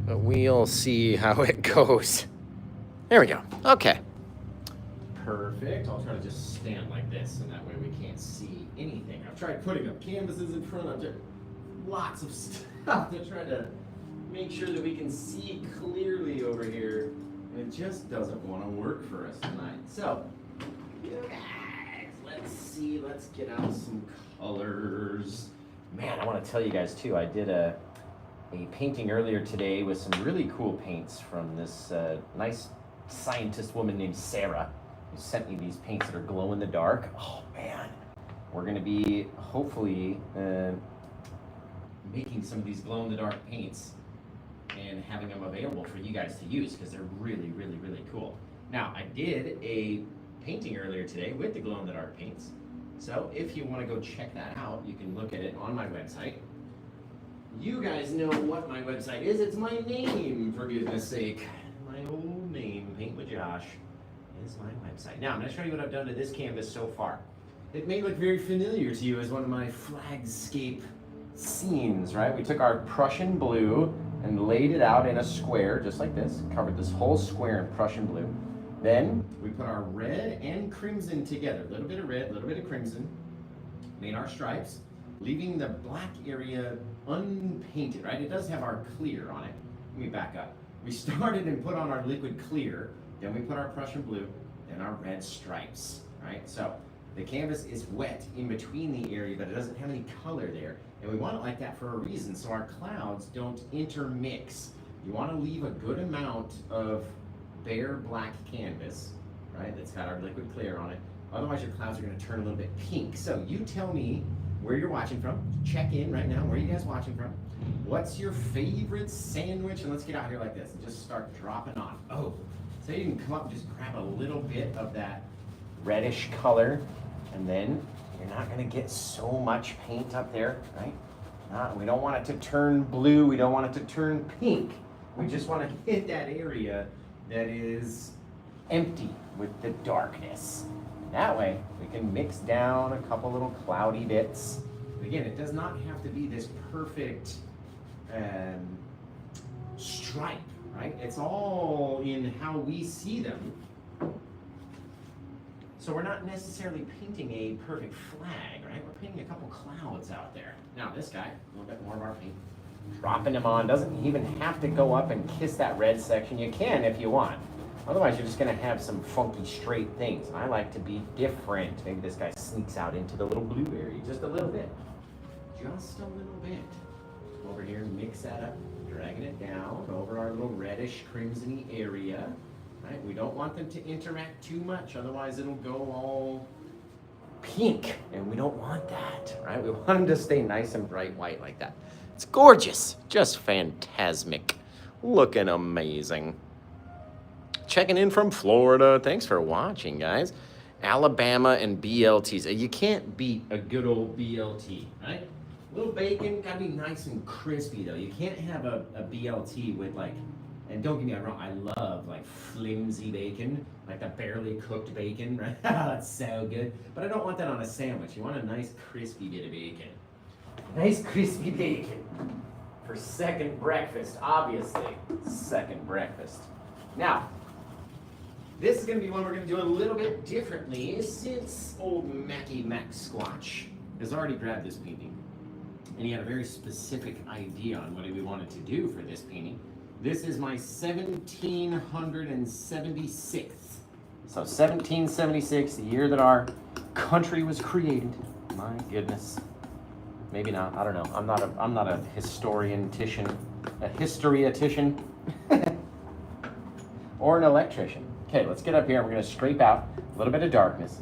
but we'll see how it goes. There we go. Okay. Perfect. I'll try to just stand like this, and that way we can't see anything. I've tried putting up canvases in front of it, lots of stuff to try to make sure that we can see clearly over here, and it just doesn't want to work for us tonight. So, you guys, let's see. Let's get out some colors. Man, I want to tell you guys too, I did a painting earlier today with some really cool paints from this nice scientist woman named Sarah, who sent me these paints that are glow in the dark. Oh man, we're gonna be hopefully making some of these glow in the dark paints and having them available for you guys to use, because they're really, really, really cool. Now, I did a painting earlier today with the glow in the dark paints. So if you want to go check that out, you can look at it on my website. You guys know what my website is. It's my name, for goodness sake. My old name, Paint with Josh, is my website. Now, I'm going to show you what I've done to this canvas so far. It may look very familiar to you as one of my flagscape scenes, right? We took our Prussian blue and laid it out in a square, just like this. Covered this whole square in Prussian blue. Then we put our red and crimson together. A little bit of red, a little bit of crimson. Made our stripes, leaving the black area unpainted, right? It does have our clear on it. Let me back up. We started and put on our liquid clear, then we put our Prussian blue, then our red stripes, right? So the canvas is wet in between the area, but it doesn't have any color there. And we want it like that for a reason, so our clouds don't intermix. You want to leave a good amount of bare black canvas, right? That's got our liquid clear on it. Otherwise your clouds are going to turn a little bit pink. So you tell me where you're watching from. Check in right now. Where are you guys watching from? What's your favorite sandwich? And let's get out here like this and just start dropping off. Oh, so you can come up and just grab a little bit of that reddish color, and then you're not going to get so much paint up there, right? We don't want it to turn blue. We don't want it to turn pink. We just want to hit that area that is empty with the darkness. That way we can mix down a couple little cloudy bits. Again, it does not have to be this perfect stripe, right? It's all in how we see them. So we're not necessarily painting a perfect flag, right? We're painting a couple clouds out there. Now this guy, a little bit more of our paint. Dropping them on, doesn't even have to go up and kiss that red section. You can if you want. Otherwise, you're just gonna have some funky straight things. And I like to be different. Maybe this guy sneaks out into the little blue area, just a little bit. Just a little bit. Over here, mix that up, dragging it down over our little reddish crimsony area. Right? We don't want them to interact too much, otherwise it'll go all pink, and we don't want that, right? We want them to stay nice and bright white like that. It's gorgeous, just phantasmic, looking amazing. Checking in from Florida. Thanks for watching, guys. Alabama and BLTs. You can't beat a good old BLT, right? A little bacon, gotta be nice and crispy though. You can't have a BLT with like, and don't get me wrong, I love like flimsy bacon, like the barely cooked bacon, right? That's so good. But I don't want that on a sandwich. You want a nice crispy bit of bacon. Nice crispy bacon for second breakfast, obviously. Second breakfast. Now, this is going to be one we're going to do a little bit differently, since old Mackie Mac Squatch has already grabbed this painting. And he had a very specific idea on what he wanted to do for this painting. This is my 1776th. So 1776, the year that our country was created. My goodness. Maybe not, I don't know. I'm not a historian-tician, a history-atician, or an electrician. Okay, let's get up here. We're gonna scrape out a little bit of darkness,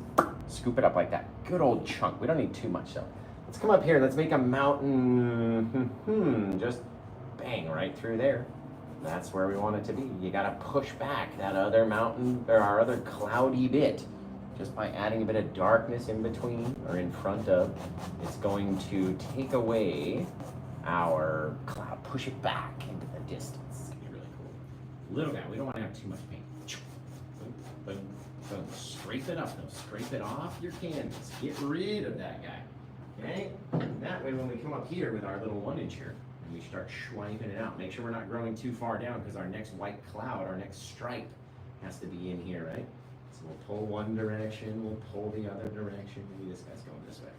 scoop it up like that. Good old chunk. We don't need too much though. Let's come up here. Let's make a mountain. Just bang right through there. That's where we want it to be. You gotta push back that other mountain, or our other cloudy bit, just by adding a bit of darkness in between or in front of. It's going to take away our cloud, push it back into the distance. It's gonna be really cool. Little guy, we don't want to have too much paint. Boom, boom, boom. Scrape it up though. Scrape it off your canvas. Get rid of that guy. Okay? And that way when we come up here with our little 1-incher, And we start swiping it out. Make sure we're not growing too far down because our next white cloud, our next stripe has to be in here, right? So we'll pull one direction, we'll pull the other direction. Maybe this guy's going this way.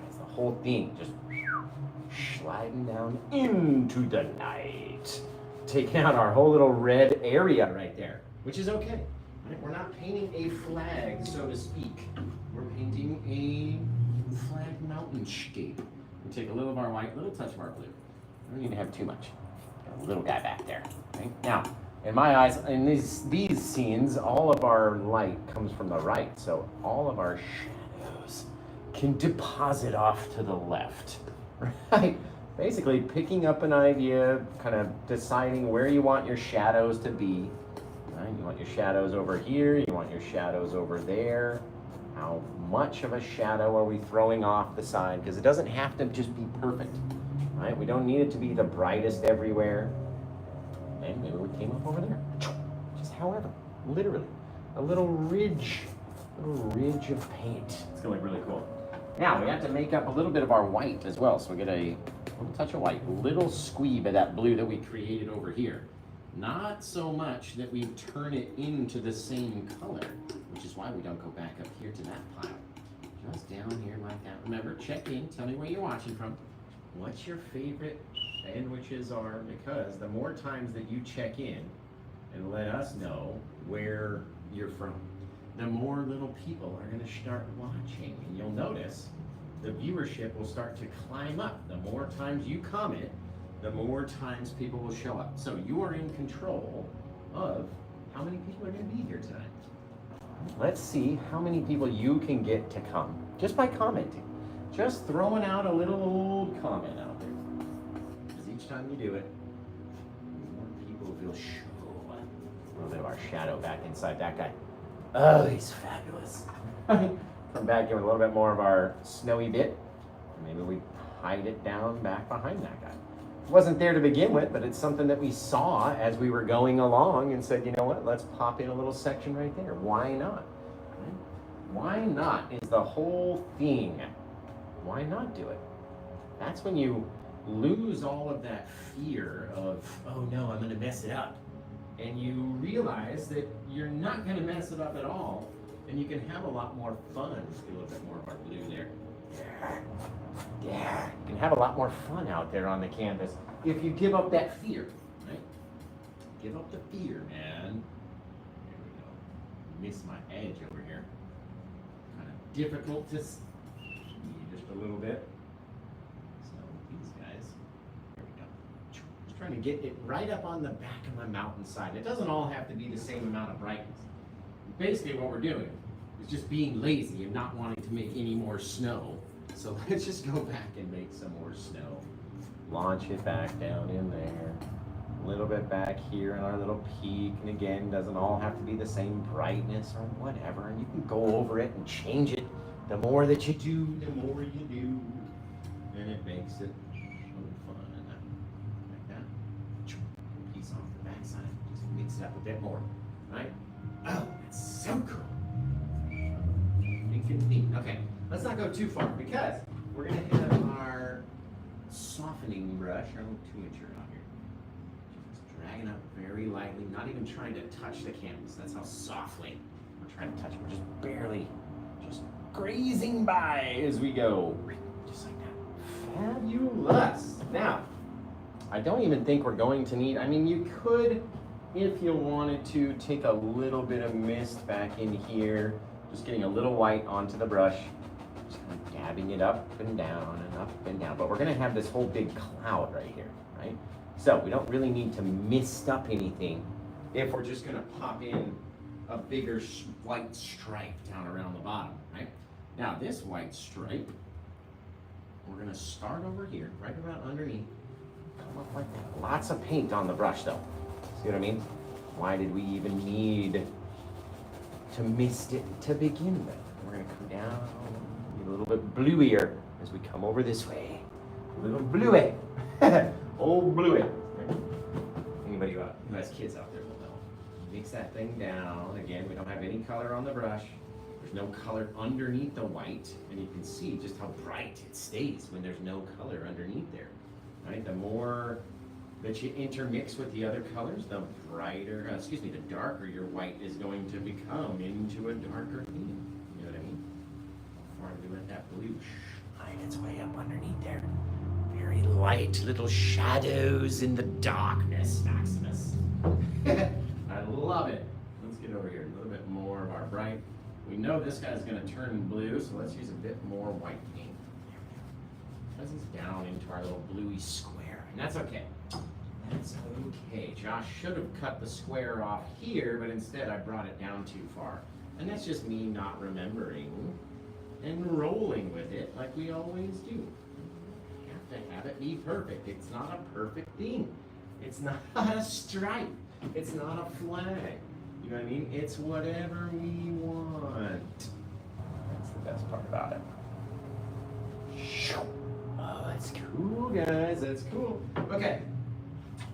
That's the whole thing, just sliding down into the night. Taking out our whole little red area right there, which is okay. Right? We're not painting a flag, so to speak. We're painting a flag mountainscape. We take a little of our white, little touch of our blue. We don't need to have too much. Got a little guy back there. Right? Now, in my eyes, in these scenes, all of our light comes from the right, so all of our shadows can deposit off to the left, right? Basically picking up an idea, kind of deciding where you want your shadows to be, right? You want your shadows over here, you want your shadows over there. How much of a shadow are we throwing off the side? Because it doesn't have to just be perfect, right? We don't need it to be the brightest everywhere. And maybe we came up over there. Just however, literally, a little ridge of paint. It's gonna look really cool. Now we have to make up a little bit of our white as well. So we get a little touch of white, little squeeb of that blue that we created over here. Not so much that we turn it into the same color, which is why we don't go back up here to that pile. Just down here like that. Remember, check in, tell me where you're watching from. What's your favorite sandwiches are, because the more times that you check in and let us know where you're from, the more little people are going to start watching, and you'll notice the viewership will start to climb up. The more times you comment, the more times people will show up. So you are in control of how many people are going to be here tonight. Let's see how many people you can get to come just by commenting, just throwing out a little old comment out there. Because each time you do it, more people will show up. A little bit of our shadow back inside that guy. Oh, he's fabulous. Come back here with a little bit more of our snowy bit. Maybe we hide it down back behind that guy. It wasn't there to begin with, but it's something that we saw as we were going along and said, you know what, let's pop in a little section right there. Why not? Right? Why not is the whole thing. Why not do it? That's when you lose all of that fear of, oh no, I'm gonna mess it up. And you realize that you're not going to mess it up at all, and you can have a lot more fun. Let's get a little bit more of our blue there. Yeah, you can have a lot more fun out there on the canvas if you give up that fear, right? Give up the fear, man. There we go. Miss my edge over here. Kind of difficult to see just a little bit. So these guys. Trying to get it right up on the back of my mountainside. It doesn't all have to be the same amount of brightness. Basically what we're doing is just being lazy and not wanting to make any more snow. So let's just go back and make some more snow. Launch it back down in there. A little bit back here in our little peak. And again, doesn't all have to be the same brightness or whatever. And you can go over it and change it. The more that you do, the more you do. And it makes it mix it up a bit more, right? Oh, that's so cool. Okay, let's not go too far because we're gonna hit up our softening brush, our little 2-incher out here. Just dragging up very lightly, not even trying to touch the canvas. That's how softly we're trying to touch it. We're just barely, just grazing by as we go. Just like that. Fabulous. Now, I don't even think we're going to need, I mean, you could, if you wanted to, take a little bit of mist back in here, just getting a little white onto the brush, just kind of dabbing it up and down and up and down. But we're going to have this whole big cloud right here, right? So we don't really need to mist up anything if we're just going to pop in a bigger white stripe down around the bottom, right? Now this white stripe, we're going to start over here, right around underneath. Come up like that. Lots of paint on the brush though. See what I mean? Why did we even need to mist it to begin with? We're gonna come down a little bit bluier as we come over this way. A little bluey. Old bluey. Anybody who has kids out there will know. Mix that thing down. Again, we don't have any color on the brush. There's no color underneath the white. And you can see just how bright it stays when there's no color underneath there. right? The more that you intermix with the other colors, the brighter, the darker your white is going to become into a darker theme. You know what I mean? Before we let that blue shine its way up underneath there. Very light little shadows in the darkness, Maximus. I love it. Let's get over here. A little bit more of our bright. We know this guy's going to turn blue, so let's use a bit more white paint. This is down into our little bluey square, and that's okay. That's okay. Josh should have cut the square off here, but instead I brought it down too far. And that's just me not remembering and rolling with it like we always do. You have to have it be perfect. It's not a perfect thing. It's not a stripe. It's not a flag. You know what I mean? It's whatever we want. That's the best part about it. Oh, that's cool, guys. That's cool. Okay.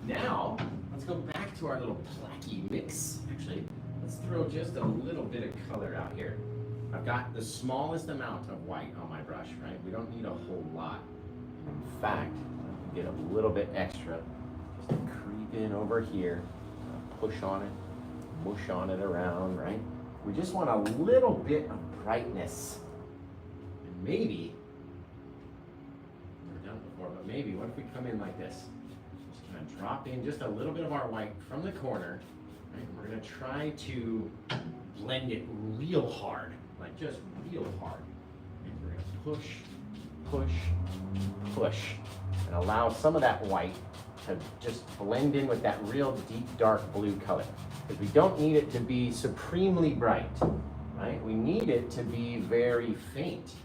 Now, let's go back to our little placky mix. Actually, let's throw just a little bit of color out here. I've got the smallest amount of white on my brush, right? We don't need a whole lot. In fact, I can get a little bit extra. Just creep in over here, push on it, mush on it around, right? We just want a little bit of brightness. And maybe, never done it before, but maybe, what if we come in like this? Just kind of drop in just a little bit of our white from the corner, right? We're gonna try to blend it real hard, like just real hard. And we're gonna push, push, push, and allow some of that white to just blend in with that real deep dark blue color. Because we don't need it to be supremely bright, right? We need it to be very faint.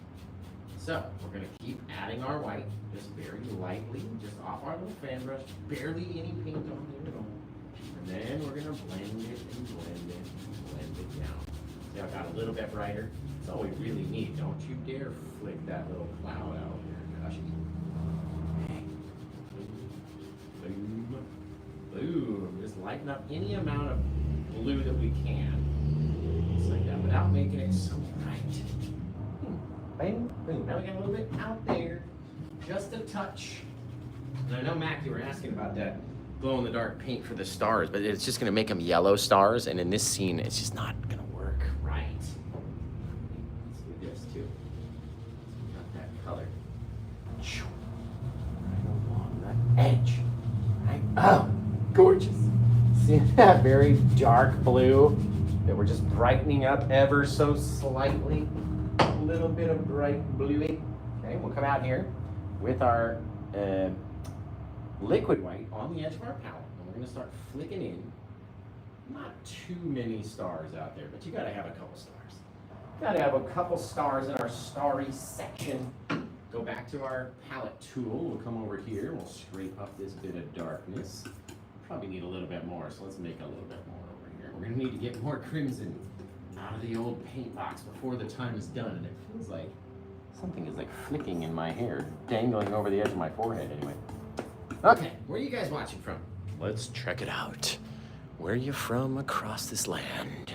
So we're gonna keep adding our white, just very lightly, just off our little fan brush, barely any paint on there at all. And then we're gonna blend it and blend it and blend it down. See, I've got a little bit brighter. That's all we really need. Don't you dare flick that little cloud out there, gosh. Boom, boom. Just lighten up any amount of blue that we can. Just like that, without making it so bright. Boom, boom. Now we got a little bit out there. Just a touch. And I know, Mac, you were asking about that glow-in-the-dark paint for the stars, but it's just going to make them yellow stars, and in this scene, it's just not going to work right. Let's do this, too. So we got that color. Right along the edge. Right? Oh, gorgeous. See that very dark blue that we're just brightening up ever so slightly? A little bit of bright bluey. Okay, we'll come out here with our liquid white on the edge of our palette, and we're going to start flicking in. Not too many stars out there, but you got to have a couple stars. Got to have a couple stars in our starry section. Go back to our palette tool. We'll come over here. We'll scrape up this bit of darkness. Probably need a little bit more, so let's make a little bit more over here. We're going to need to get more crimson out of the old paint box before the time is done, and it feels like something is like flicking in my hair, dangling over the edge of my forehead anyway. Okay, where are you guys watching from? Let's check it out. Where are you from across this land?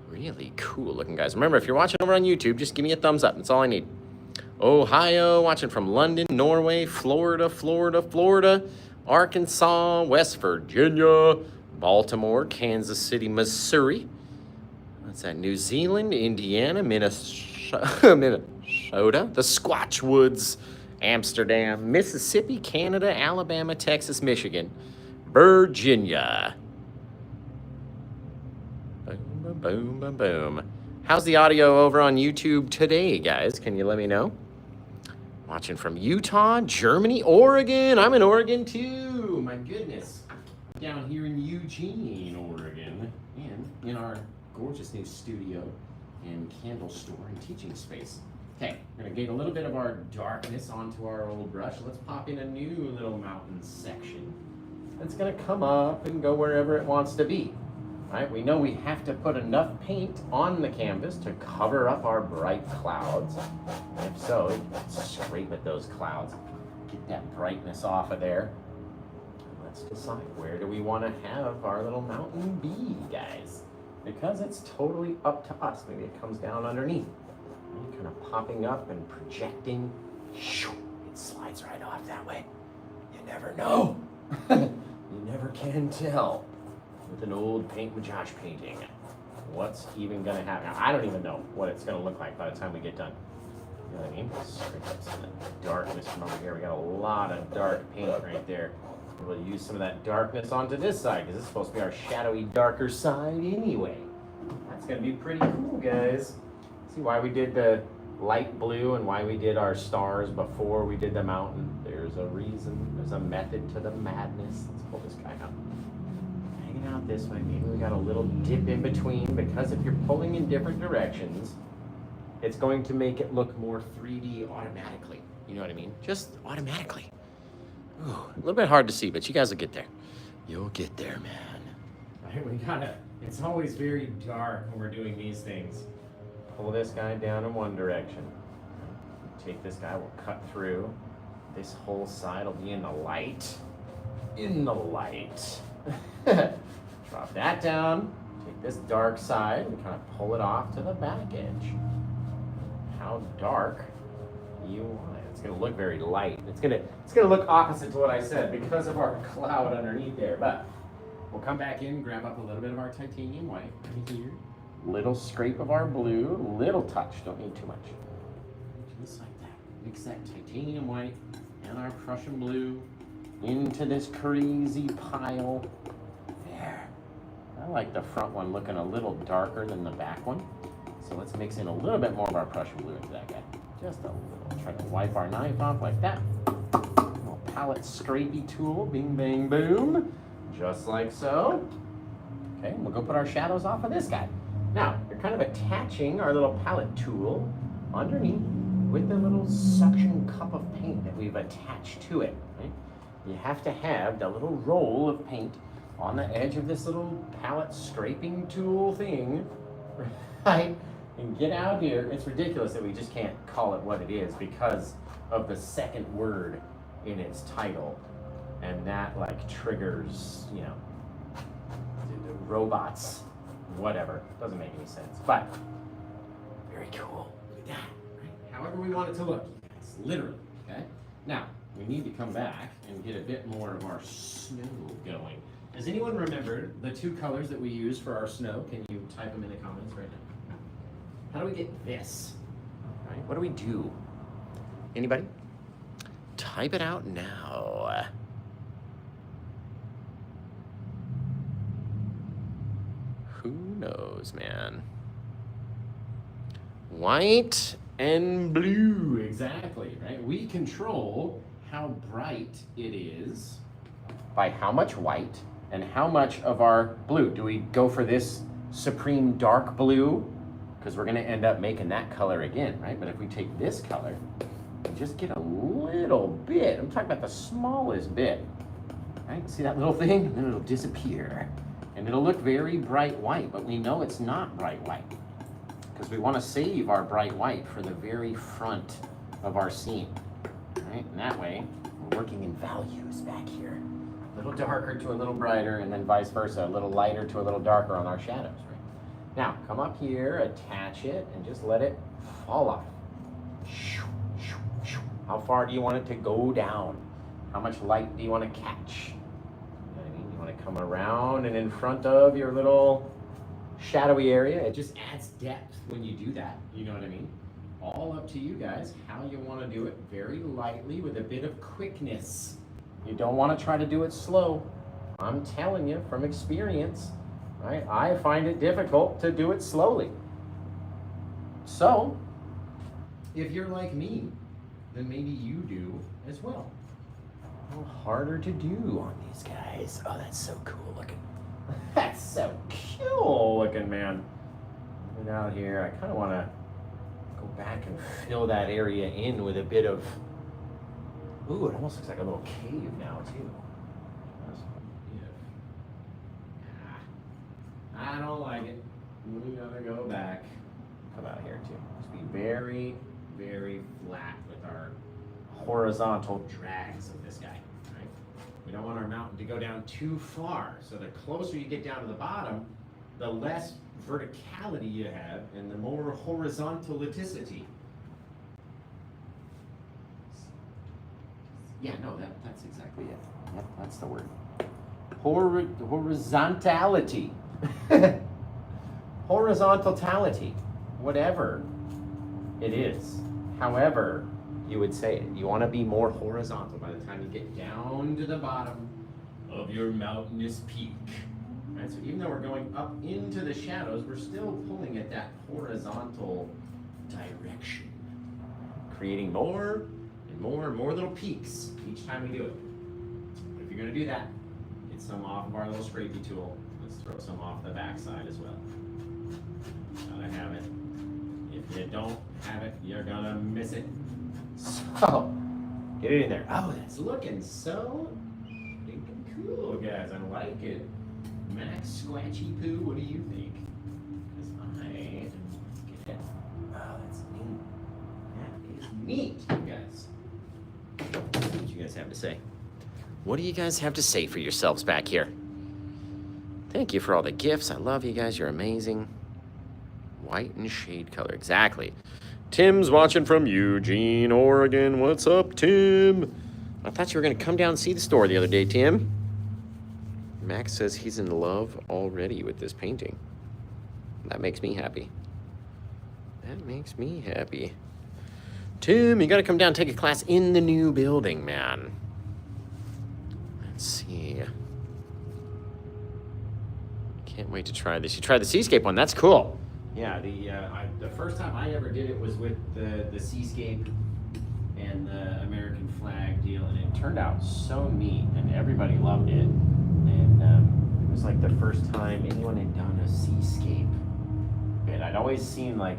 Really cool looking, guys. Remember, if you're watching over on YouTube, just give me a thumbs up. That's all I need. Ohio, watching from London, Norway, Florida, Arkansas, West Virginia, Baltimore, Kansas City, Missouri. What's that? New Zealand, Indiana, Minnesota, the Squatch Woods, Amsterdam, Mississippi, Canada, Alabama, Texas, Michigan, Virginia. Boom, boom, boom, boom, boom. How's the audio over on YouTube today, guys? Can you let me know? Watching from Utah, Germany, Oregon. I'm in Oregon too. My goodness. Down here in Eugene, Oregon, and in our gorgeous new studio and candle store and teaching space. Okay, we're gonna gain a little bit of our darkness onto our old brush. Let's pop in a new little mountain section. It's gonna come up and go wherever it wants to be. Right? We know we have to put enough paint on the canvas to cover up our bright clouds. If so, scrape at those clouds. Get that brightness off of there. Let's decide, where do we want to have our little mountain be, guys? Because it's totally up to us. Maybe it comes down underneath. Kind of popping up and projecting. It slides right off that way. never know. You never can tell with an old paint with Josh painting what's even gonna happen. Now, I don't even know what it's gonna look like by the time we get done. You know what I mean? Scrape up some of the darkness from over here. We got a lot of dark paint right there. We'll use some of that darkness onto this side because it's supposed to be our shadowy, darker side anyway. That's gonna be pretty cool, guys. See why we did the light blue and why we did our stars before we did the mountain? There's a reason. There's a method to the madness. Let's pull this guy out. Hanging out this way. Maybe we got a little dip in between because if you're pulling in different directions, it's going to make it look more 3D automatically. You know what I mean? Just automatically. Ooh, a little bit hard to see, but you guys will get there. You'll get there, man. Right, we gotta, it's always very dark when we're doing these things. Pull this guy down in one direction. Take this guy, we'll cut through. This whole side will be in the light. In the light. Drop that down. Take this dark side and kind of pull it off to the back edge. How dark you want it. It's gonna look very light. It's gonna look opposite to what I said because of our cloud underneath there. But we'll come back in, grab up a little bit of our titanium white right here. Little scrape of our blue, little touch, don't need too much. Just like that. Mix that titanium white and our Prussian blue into this crazy pile. There. I like the front one looking a little darker than the back one. So let's mix in a little bit more of our Prussian blue into that guy. Just a little. Try to wipe our knife off like that. Little palette scrapey tool. Bing, bang, boom. Just like so. Okay, we'll go put our shadows off of this guy. Now, we're kind of attaching our little palette tool underneath with the little suction cup of paint that we've attached to it. Right? You have to have the little roll of paint on the edge of this little palette scraping tool thing. Right? And get out here. It's ridiculous that we just can't call it what it is because of the second word in its title. And that like triggers, you know, robots, whatever. Doesn't make any sense. But very cool. Look at that. Right? However we want it to look, you guys. Literally. Okay? Now, we need to come back and get a bit more of our snow going. Does anyone remember the two colors that we use for our snow? Can you type them in the comments right now? How do we get this? Right? What do we do? Anybody? Type it out now. Who knows, man? White and blue, exactly, right? We control how bright it is by how much white and how much of our blue. Do we go for this supreme dark blue? Because we're gonna end up making that color again, right? But if we take this color and just get a little bit, I'm talking about the smallest bit, right? See that little thing? And then it'll disappear. And it'll look very bright white, but we know it's not bright white because we want to save our bright white for the very front of our scene, right? And that way, we're working in values back here. A little darker to a little brighter, and then vice versa, a little lighter to a little darker on our shadows, right? Now, come up here, attach it, and just let it fall off. How far do you want it to go down? How much light do you want to catch? You want to come around and in front of your little shadowy area. It just adds depth when you do that. You know what I mean? All up to you guys how you want to do it. Very lightly with a bit of quickness. You don't want to try to do it slow. I'm telling you from experience, right? I find it difficult to do it slowly. So, if you're like me, then maybe you do as well. A little harder to do on these guys. Oh, that's so cool looking. That's so cool looking, man. Get out here. I kind of want to go back and fill that area in with a bit of, ooh, it almost looks like a little cave now, too. I don't like it. We gotta go back. Come out here, too. Just be very, very flat with our horizontal drags of this guy, right? We don't want our mountain to go down too far. So the closer you get down to the bottom, the less verticality you have and the more horizontality. Yeah, no, that's exactly it. Yep, that's the word. Horizontality. Horizontality. Whatever it is. However you would say it. You want to be more horizontal by the time you get down to the bottom of your mountainous peak. Right, so even though we're going up into the shadows, we're still pulling at that horizontal direction. Creating more and more little peaks each time we do it. If you're going to do that, get some off of our little scrapey tool. Let's throw some off the backside as well. Gotta have it. If you don't have it, you're gonna miss it. So, get it in there. Oh, that's looking so stinking cool, guys. I like it. Max Squatchy Poo, what do you think? Because let's get it. Oh, that's neat. That is neat, you guys. Let's see what you guys have to say. What do you guys have to say for yourselves back here? Thank you for all the gifts. I love you guys. You're amazing. White and shade color. Exactly. Tim's watching from Eugene, Oregon. What's up, Tim? I thought you were going to come down and see the store the other day, Tim. Max says he's in love already with this painting. That makes me happy. That makes me happy. Tim, you got to come down and take a class in the new building, man. Let's see. Can't wait to try this. You tried the Seascape one. That's cool. Yeah, the first time I ever did it was with the Seascape and the American flag deal, and it turned out so neat, and everybody loved it. And it was like the first time anyone had done a Seascape bit. I'd always seen like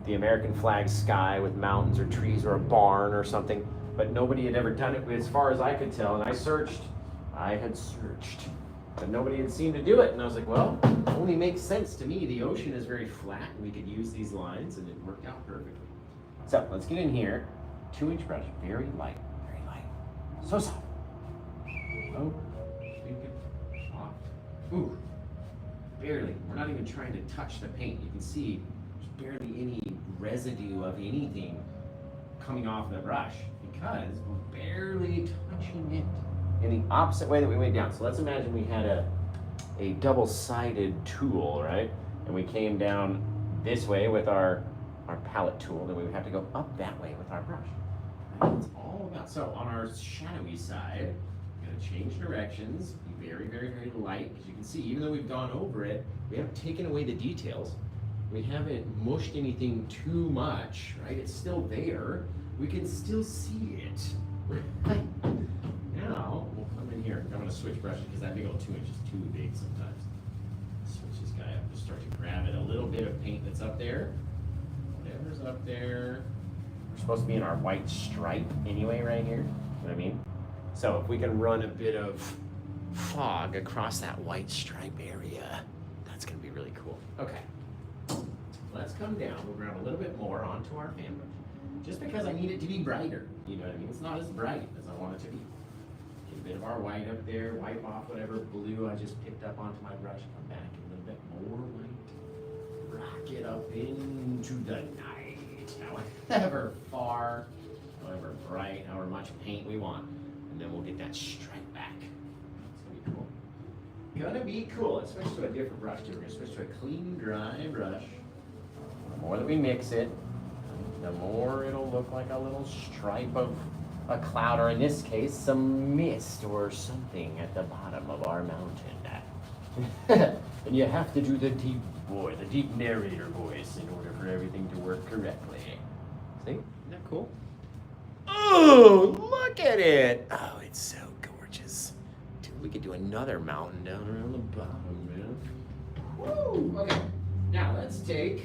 the American flag sky with mountains or trees or a barn or something, but nobody had ever done it as far as I could tell. And I had searched, but nobody had seemed to do it. And I was like, well, it only makes sense to me. The ocean is very flat, and we could use these lines, and it worked out perfectly. So let's get in here. 2-inch brush, very light, so soft. Oh, soft. Ooh, barely. We're not even trying to touch the paint. You can see there's barely any residue of anything coming off the brush because we're barely touching it in the opposite way that we went down. So let's imagine we had a double-sided tool, right? And we came down this way with our palette tool, then we would have to go up that way with our brush. That's all about. So on our shadowy side, we're going to change directions, be very, very, very light, because you can see, even though we've gone over it, we haven't taken away the details. We haven't mushed anything too much, right? It's still there. We can still see it. Now, we'll come in here. I'm going to switch brushes because that big old 2-inch is too big sometimes. Switch this guy up. Just start to grab it. A little bit of paint that's up there. Whatever's up there. We're supposed to be in our white stripe anyway right here. You know what I mean? So if we can run a bit of fog across that white stripe area, that's going to be really cool. Okay. Let's come down. We'll grab a little bit more onto our fan brush. Just because I need it to be brighter. You know what I mean? It's not as bright as I want it to be. Get a bit of our white up there, wipe off whatever blue I just picked up onto my brush, come back a little bit more white, rock it up into the night, however far, however bright, however much paint we want, and then we'll get that stripe back. It's gonna be cool. Gonna be cool. Let's switch to a different brush too. We're gonna switch to a clean, dry brush. The more that we mix it, the more it'll look like a little stripe of a cloud, or in this case, some mist or something at the bottom of our mountain. And you have to do the deep narrator voice in order for everything to work correctly. See? Isn't that cool? Oh, look at it! Oh, it's so gorgeous. Dude, we could do another mountain down around the bottom, man. Woo! Okay, now let's take,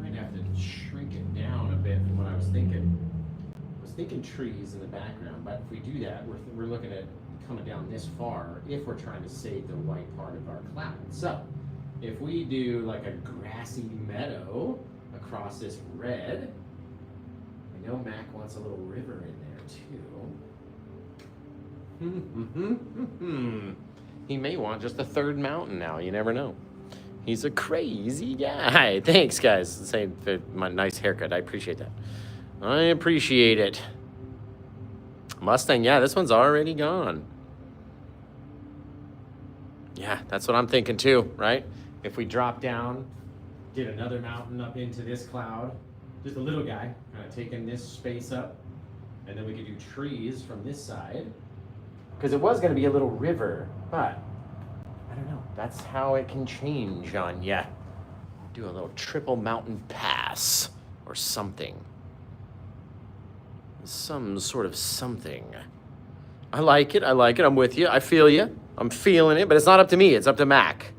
might have to shrink it down a bit from what I was thinking. I was thinking trees in the background, but if we do that, we're looking at coming down this far if we're trying to save the white part of our cloud. So, if we do like a grassy meadow across this red, I know Mac wants a little river in there too. He may want just a third mountain now, you never know. He's a crazy guy. Thanks, guys. Same for my nice haircut. I appreciate that. I appreciate it. Mustang, yeah, this one's already gone. Yeah, that's what I'm thinking too, right? If we drop down, get another mountain up into this cloud, just a little guy, kind of taking this space up, and then we could do trees from this side. Because it was going to be a little river, but I don't know. That's how it can change on ya. Do a little triple mountain pass or something. Some sort of something. I like it. I'm with you. I feel you. I'm feeling it, but it's not up to me. It's up to Mac.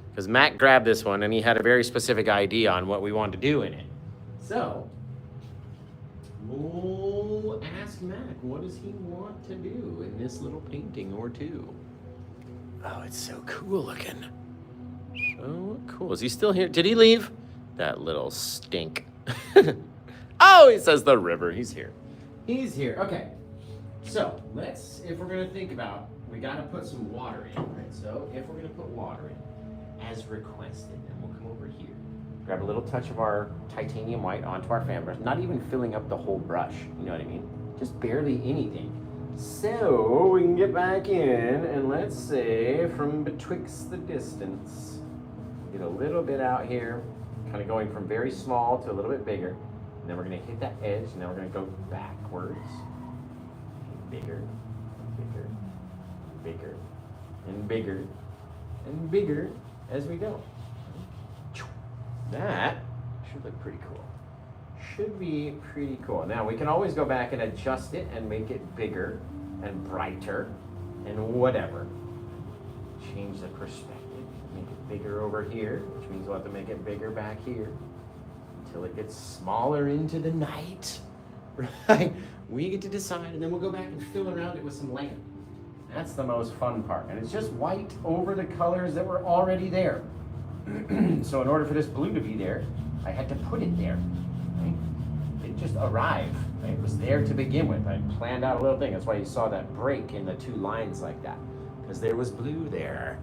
Because Mac grabbed this one and he had a very specific idea on what we wanted to do in it. So, we'll ask Mac, what does he want to do in this little painting or two? Oh, it's so cool looking. So cool. Is he still here? Did he leave? That little stink. Oh, he says the river. He's here. He's here. Okay. So let's, if we're going to think about, we got to put some water in, right? So if we're going to put water in, as requested, then we'll come over here. Grab a little touch of our titanium white onto our fan brush, not even filling up the whole brush, you know what I mean? Just barely anything. So we can get back in and let's say from betwixt the distance, get a little bit out here, kind of going from very small to a little bit bigger. And then we're going to hit that edge and then we're going to go backwards. Bigger, bigger, bigger, and bigger, and bigger as we go. That should look pretty cool. Should be pretty cool. Now we can always go back and adjust it and make it bigger and brighter and whatever. Change the perspective. Make it bigger over here, which means we'll have to make it bigger back here until it gets smaller into the night. Right? We get to decide, and then we'll go back and fill around it with some land. That's the most fun part. And it's just white over the colors that were already there. So in order for this blue to be there, I had to put it there. Right? It just arrived. Right? It was there to begin with. I planned out a little thing. That's why you saw that break in the two lines like that. Because there was blue there.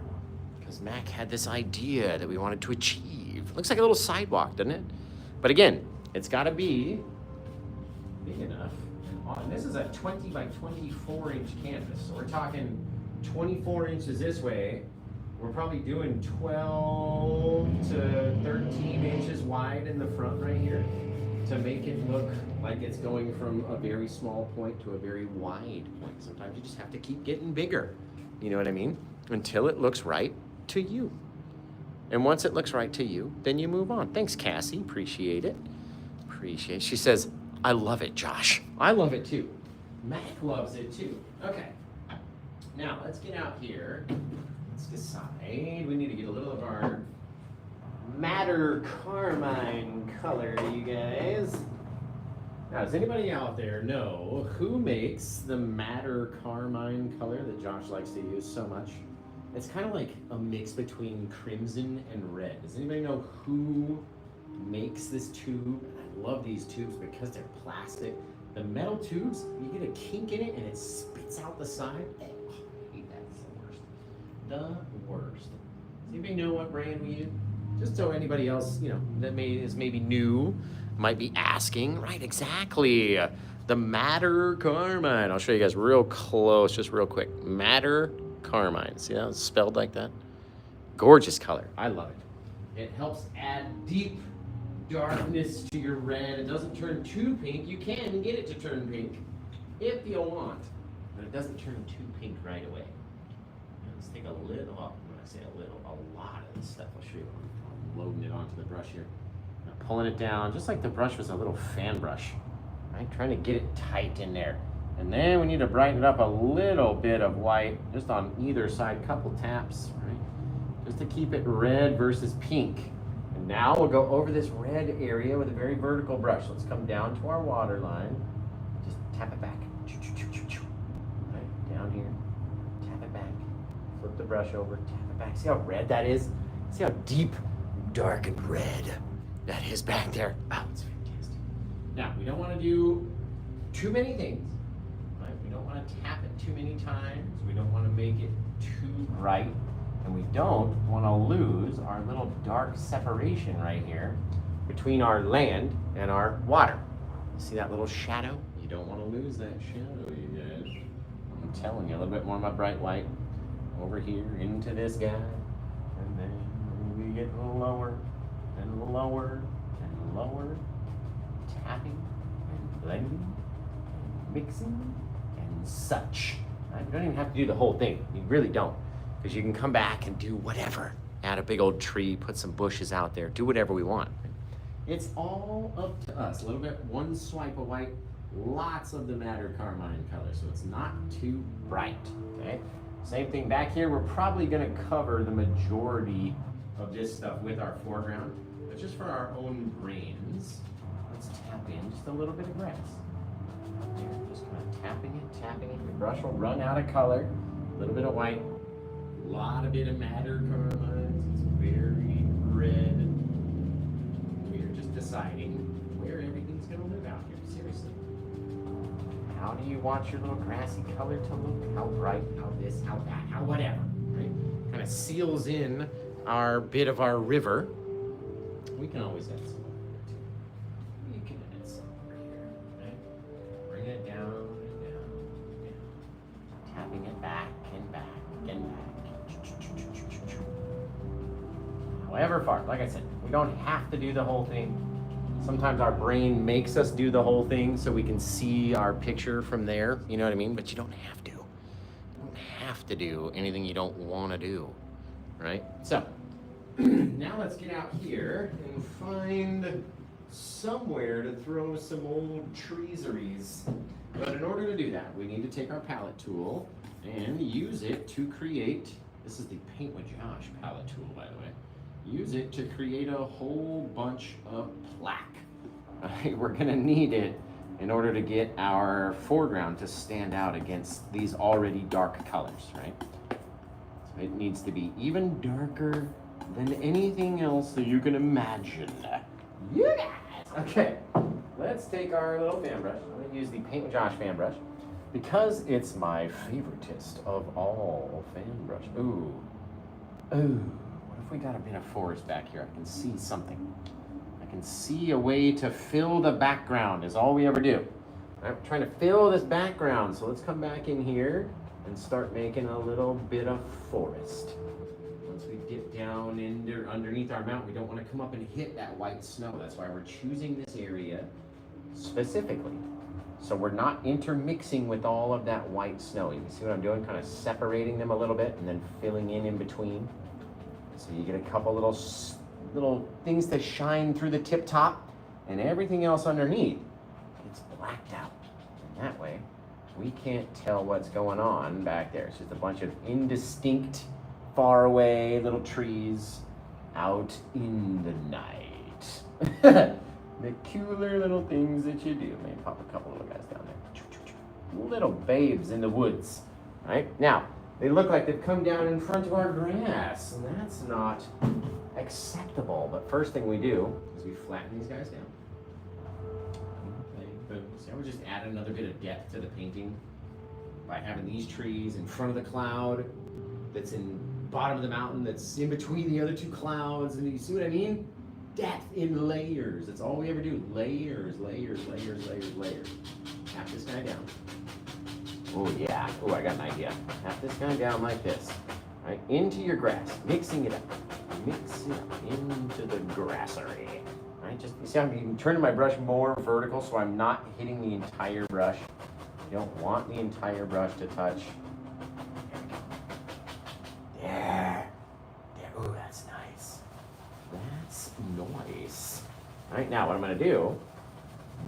Because Mac had this idea that we wanted to achieve. Looks like a little sidewalk, doesn't it? But again, it's got to be big enough. And this is a 20 by 24 inch canvas. So we're talking 24 inches this way. We're probably doing 12 to 13 inches wide in the front right here to make it look like it's going from a very small point to a very wide point. Sometimes you just have to keep getting bigger. You know what I mean? Until it looks right to you. And once it looks right to you, then you move on. Thanks, Cassie. Appreciate it. Appreciate it. She says, I love it, Josh. I love it too. Mac loves it too. Okay. Now, let's get out here. Let's decide. We need to get a little of our madder carmine color, you guys. Now, does anybody out there know who makes the madder carmine color that Josh likes to use so much? It's kind of like a mix between crimson and red. Does anybody know who makes this tube? I love these tubes because they're plastic. The metal tubes, you get a kink in it and it spits out the side. Oh, I hate that. It's the worst. The worst. Does anybody know what brand we use? Just so anybody else, you know, that is maybe new, might be asking. Right, exactly. The madder carmine. I'll show you guys real close, just real quick. Madder carmine. See how it's spelled like that? Gorgeous color. I love it. It helps add deep darkness to your red. It doesn't turn too pink. You can get it to turn pink if you want, but it doesn't turn too pink right away. Let's take a little, when I say a little, a lot of this stuff. I'll show you. I'm loading it onto the brush here. I'm pulling it down, just like the brush was a little fan brush, right? Trying to get it tight in there. And then we need to brighten it up a little bit of white, just on either side, couple taps, right? Just to keep it red versus pink. And now we'll go over this red area with a very vertical brush. Let's come down to our water line. Just tap it back. Right, down here. Tap it back. Flip the brush over, tap it back. See how red that is? See how deep, dark, and red that is back there? Oh, it's fantastic. Now, we don't want to do too many things. Right? We don't want to tap it too many times. We don't want to make it too bright. And we don't want to lose our little dark separation right here between our land and our water. See that little shadow? You don't want to lose that shadow, you guys. telling you, a little bit more of my bright white over here into this guy. And then we get lower and lower and lower. Tapping and blending and mixing and such. Right? You don't even have to do the whole thing. You really don't. Because you can come back and do whatever. Add a big old tree, put some bushes out there, do whatever we want. It's all up to us. A little bit, one swipe of white, lots of the madder carmine color, so it's not too bright, okay? Same thing back here. We're probably gonna cover the majority of this stuff with our foreground, but just for our own brains, let's tap in just a little bit of grass. There, just kind of tapping it. Your brush will run out of color, a little bit of white, a lot of bit of madder carmine. It's very red. We're just deciding where everything's gonna live out here, seriously. How do you want your little grassy color to look? How bright, how this, how that, how whatever, right? Kind of seals in our bit of our river. We can always add some over here too. You can add some over here, right? Bring it down and down and down. Tapping it back and back and back. However far, like I said, we don't have to do the whole thing. Sometimes our brain makes us do the whole thing so we can see our picture from there, you know what I mean? But you don't have to. You don't have to do anything you don't want to do, right? So, now let's get out here and find somewhere to throw some old treeseries. But in order to do that, we need to take our palette tool and use it to create, this is the Paint with Josh palette tool, by the way. Use it to create a whole bunch of plaque. Right, we're gonna need it in order to get our foreground to stand out against these already dark colors, right? So it needs to be even darker than anything else that you can imagine. You guys! Okay, let's take our little fan brush. I'm gonna use the Paint with Josh fan brush because it's my favoritist of all fan brush. Ooh. What if we got a bit of forest back here? I can see something. I can see a way to fill the background is all we ever do. I'm trying to fill this background, so let's come back in here and start making a little bit of forest. Once we dip down underneath our mountain, we don't want to come up and hit that white snow. That's why we're choosing this area specifically. So we're not intermixing with all of that white snow. You can see what I'm doing? Kind of separating them a little bit and then filling in between. So you get a couple little things to shine through the tip top, and everything else underneath gets blacked out. And that way, we can't tell what's going on back there. It's just a bunch of indistinct, far away little trees out in the night. The cuter little things that you do. Maybe pop a couple little guys down there. Little babes in the woods. Right? Now, they look like they've come down in front of our grass, and that's not acceptable. But first thing we do is we flatten these guys down. Okay, boom. See how we just add another bit of depth to the painting by having these trees in front of the cloud that's in bottom of the mountain that's in between the other two clouds, and you see what I mean? Depth in layers. That's all we ever do. Layers, layers, layers, layers, layers. Tap this guy down. Oh yeah, oh I got an idea. Tap this guy down like this, right? Into your grass, mixing it up. Mix it up into the grassery, right? Just, you see I'm turning my brush more vertical so I'm not hitting the entire brush. You don't want the entire brush to touch. There. There, oh that's nice. That's nice. All right, now what I'm gonna do,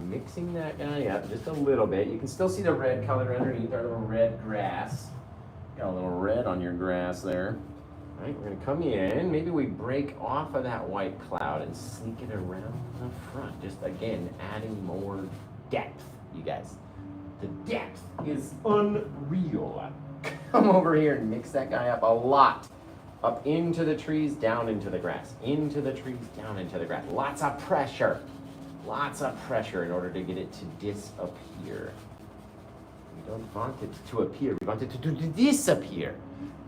mixing that guy up just a little bit. You can still see the red color underneath our little red grass. Got a little red on your grass there. All right, we're gonna come in. Maybe we break off of that white cloud and sneak it around the front. Just again, adding more depth, you guys. The depth is unreal. Come over here and mix that guy up a lot. Up into the trees, down into the grass. Into the trees, down into the grass. Lots of pressure. Lots of pressure in order to get it to disappear. We don't want it to appear. We want it to disappear.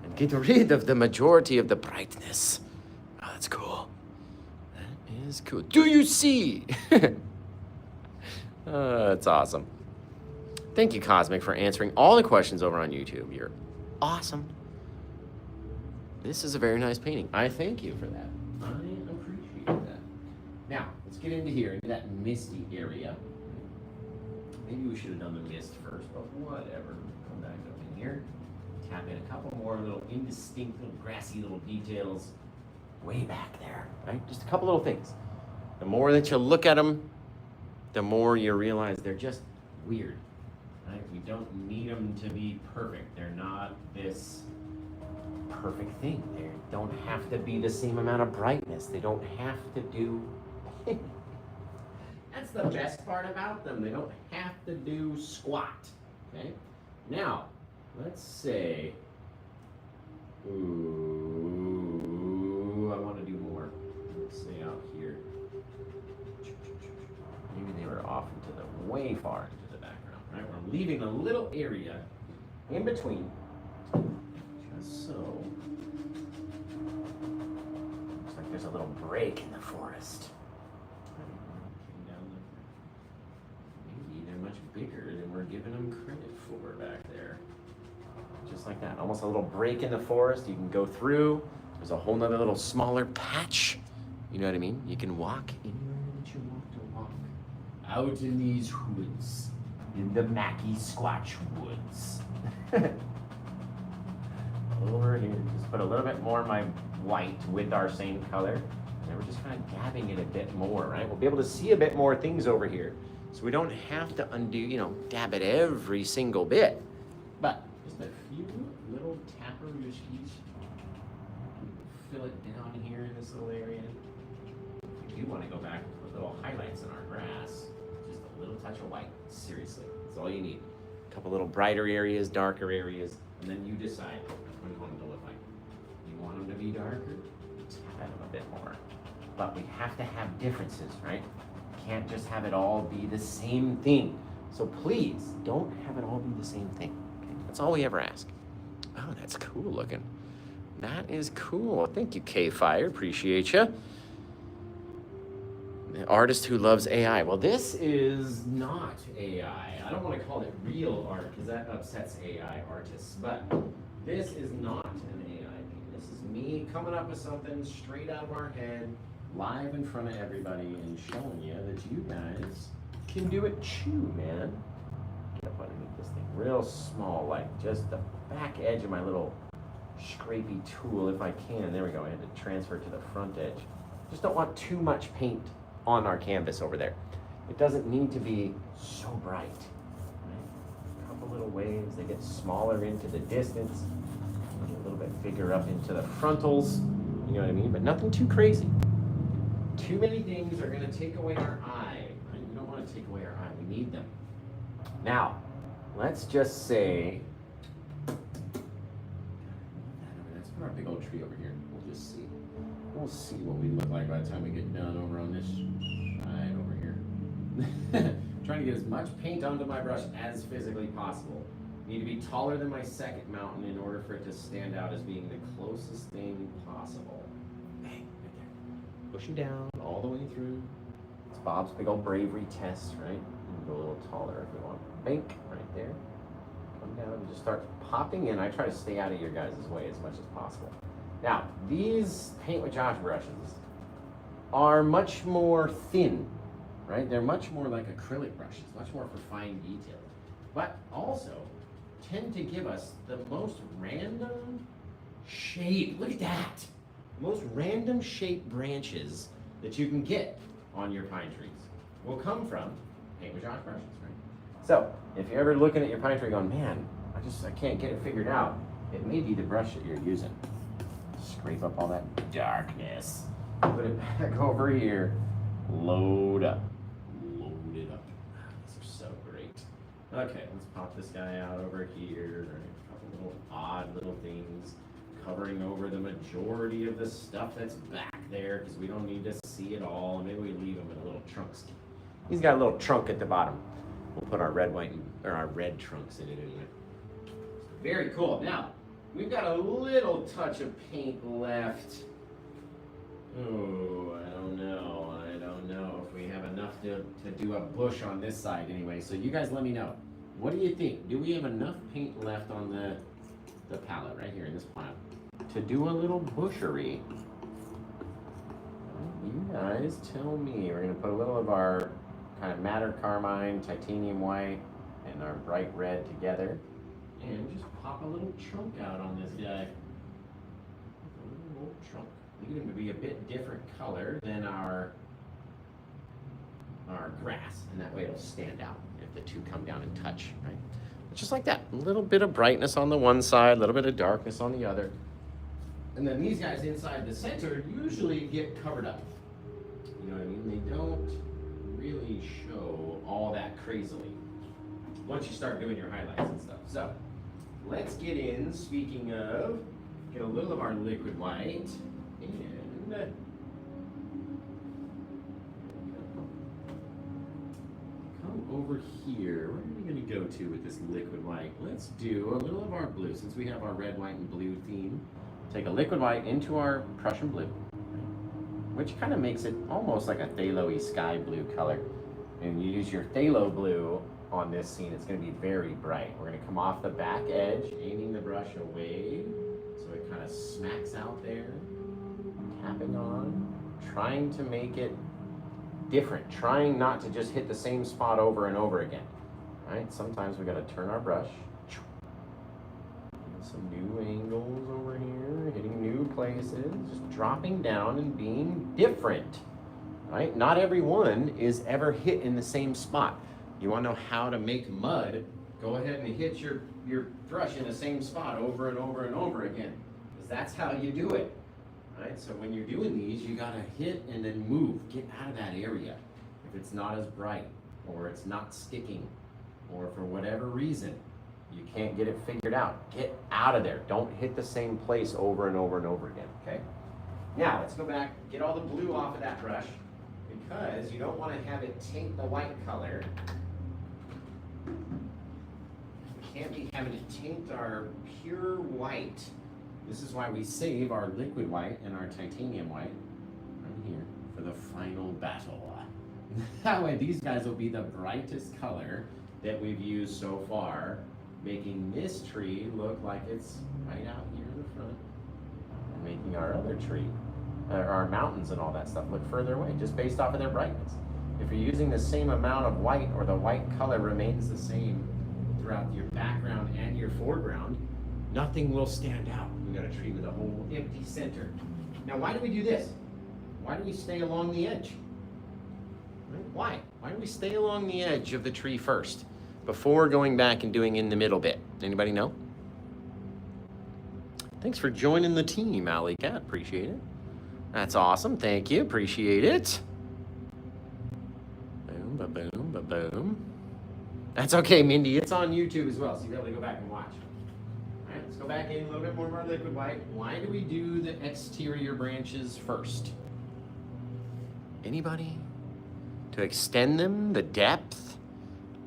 And get rid of the majority of the brightness. Oh, that's cool. That is cool. Do you see? That's awesome. Thank you, Cosmic, for answering all the questions over on YouTube. You're awesome. This is a very nice painting. I thank you for that. I appreciate that. Now, let's get into here, into that misty area. Maybe we should have done the mist first, but whatever. Come back up in here. Tap in a couple more little indistinct, little grassy little details way back there, right? Just a couple little things. The more that you look at them, the more you realize they're just weird, right? We don't need them to be perfect. They're not this perfect thing. They don't have to be the same amount of brightness. They don't have to do... That's the best part about them. They don't have to do squat, okay? Now, let's say, ooh, I want to do more. Let's say out here. Maybe they were off into the way far into the background, right? We're leaving a little area in between, just so. Looks like there's a little break in the forest. Maybe they're much bigger than we're giving them credit for back there. Just like that, almost a little break in the forest. You can go through. There's a whole nother little smaller patch. You know what I mean? You can walk anywhere that you want to walk. Out in these woods, in the Mackie Squatch woods. Over here, just put a little bit more of my white with our same color. And we're just kind of dabbing it a bit more, right? We'll be able to see a bit more things over here. So we don't have to undo, you know, dab it every single bit. But just a few little tapper-ooskies. Fill it down here in this little area. If you do want to go back and put little highlights in our grass, just a little touch of white. Seriously, that's all you need. A couple little brighter areas, darker areas, and then you decide what you want them to look like. You want them to be darker? Tap at them a bit more. But we have to have differences, right? Can't just have it all be the same thing. So please, don't have it all be the same thing. Okay? That's all we ever ask. Oh, that's cool looking. That is cool. Thank you, K-Fire. Appreciate you. The artist who loves AI. Well, this is not AI. I don't want to call it real art because that upsets AI artists. But this is not an AI painting. This is me coming up with something straight out of our head, live in front of everybody, and showing you that you guys can do it too, man. Get up underneath this thing real small, like just the back edge of my little scrapey tool if I can. There we go. I had to transfer to the front edge. Just don't want too much paint on our canvas over there. It doesn't need to be so bright. Right? A couple little waves, they get smaller into the distance, maybe a little bit bigger up into the frontals, you know what I mean? But nothing too crazy. Too many things are going to take away our eye. Right? We don't want to take away our eye. We need them. Now, let's just say, let's put our big old tree over here. We'll just see. We'll see what we look like by the time we get done over on this side over here. Trying to get as much paint onto my brush as physically possible. Need to be taller than my second mountain in order for it to stand out as being the closest thing possible. Bang, right there. Pushing down all the way through. It's Bob's big old bravery test, right? You can go a little taller if you want. Bank, right there. Come down and just start popping in. I try to stay out of your guys' way as much as possible. Now, these Paint with Josh brushes are much more thin, right? They're much more like acrylic brushes, much more for fine detail, but also tend to give us the most random shape. Look at that. Most random shaped branches that you can get on your pine trees will come from Paint with Josh brushes, right? So, if you're ever looking at your pine tree going, man, I can't get it figured out, it may be the brush that you're using. Scrape up all that darkness. Put it back over here. Load up. Load it up. These are so great. Okay, let's pop this guy out over here. A couple little odd little things covering over the majority of the stuff that's back there because we don't need to see it all. Maybe we leave him in a little trunk. He's got a little trunk at the bottom. We'll put our red, white, or our red trunks in it anyway. Very cool. Now, we've got a little touch of paint left. Oh, I don't know. I don't know if we have enough to do a bush on this side anyway. So you guys let me know. What do you think? Do we have enough paint left on the palette right here in this pile to do a little bushery? You guys tell me. We're going to put a little of our kind of madder carmine, titanium white, and our bright red together. And just pop a little trunk out on this guy. A little old trunk. Need him to be a bit different color than our grass, and that way it'll stand out if the two come down and touch, right? Just like that. A little bit of brightness on the one side, a little bit of darkness on the other. And then these guys inside the center usually get covered up. You know what I mean? They don't really show all that crazily once you start doing your highlights and stuff. So let's get in, speaking of, get a little of our liquid white and come over here. Where are we going to go to with this liquid white? Let's do a little of our blue. Since we have our red, white, and blue theme, take a liquid white into our Prussian blue, which kind of makes it almost like a phthalo-y sky blue color. And you use your phthalo blue on this scene, it's going to be very bright. We're going to come off the back edge, aiming the brush away so it kind of smacks out there, tapping on, trying to make it different, trying not to just hit the same spot over and over again. Right? Sometimes we got to turn our brush, some new angles over here, hitting new places, just dropping down and being different. Right? Not every one is ever hit in the same spot. You want to know how to make mud? Go ahead and hit your brush in the same spot over and over and over again, because that's how you do it. Right? So when you're doing these, you gotta hit and then move. Get out of that area. If it's not as bright, or it's not sticking, or for whatever reason, you can't get it figured out, get out of there. Don't hit the same place over and over and over again, okay? Now, let's go back, get all the blue off of that brush, because you don't want to have it taint the white color. We can't be having it taint our pure white. This is why we save our liquid white and our titanium white right here for the final battle. That way these guys will be the brightest color that we've used so far, making this tree look like it's right out here in the front, and making our other tree, our mountains and all that stuff look further away, just based off of their brightness. If you're using the same amount of white, or the white color remains the same throughout your background and your foreground, nothing will stand out. We got a tree with a whole empty center. Now, why do we do this? Why do we stay along the edge? Right? Why? Why do we stay along the edge of the tree first before going back and doing in the middle bit? Anybody know? Thanks for joining the team, Alley Cat. Appreciate it. That's awesome. Thank you. Appreciate it. Boom, ba-boom, ba-boom. That's okay, Mindy. It's on YouTube as well, so you'll be able to go back and watch. All right, let's go back in a little bit more of our liquid white. Why do we do the exterior branches first? Anybody? To extend them, the depth?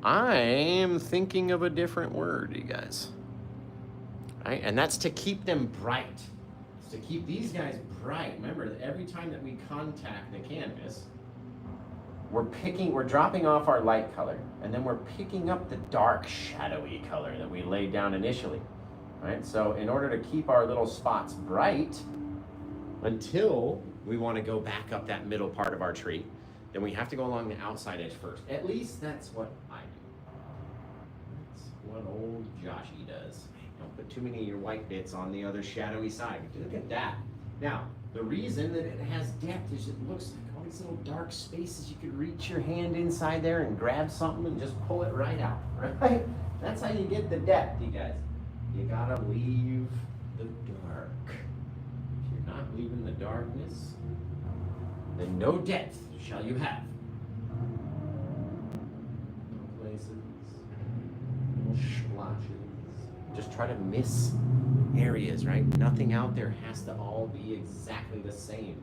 I am thinking of a different word, you guys. All right, and that's to keep them bright. It's to keep these guys bright. Remember that every time that we contact the canvas, we're dropping off our light color, and then we're picking up the dark, shadowy color that we laid down initially. Right? So in order to keep our little spots bright until we want to go back up that middle part of our tree, then we have to go along the outside edge first. At least that's what I do. That's what old Joshy does. Don't put too many of your white bits on the other shadowy side. Look at that. Now, the reason that it has depth is it looks like all these little dark spaces. You could reach your hand inside there and grab something and just pull it right out, right? That's how you get the depth, you guys. You gotta leave the dark. If you're not leaving the darkness, then no depth shall you have. No places, no splotches. Just try to miss areas, right? Nothing out there has to all be exactly the same.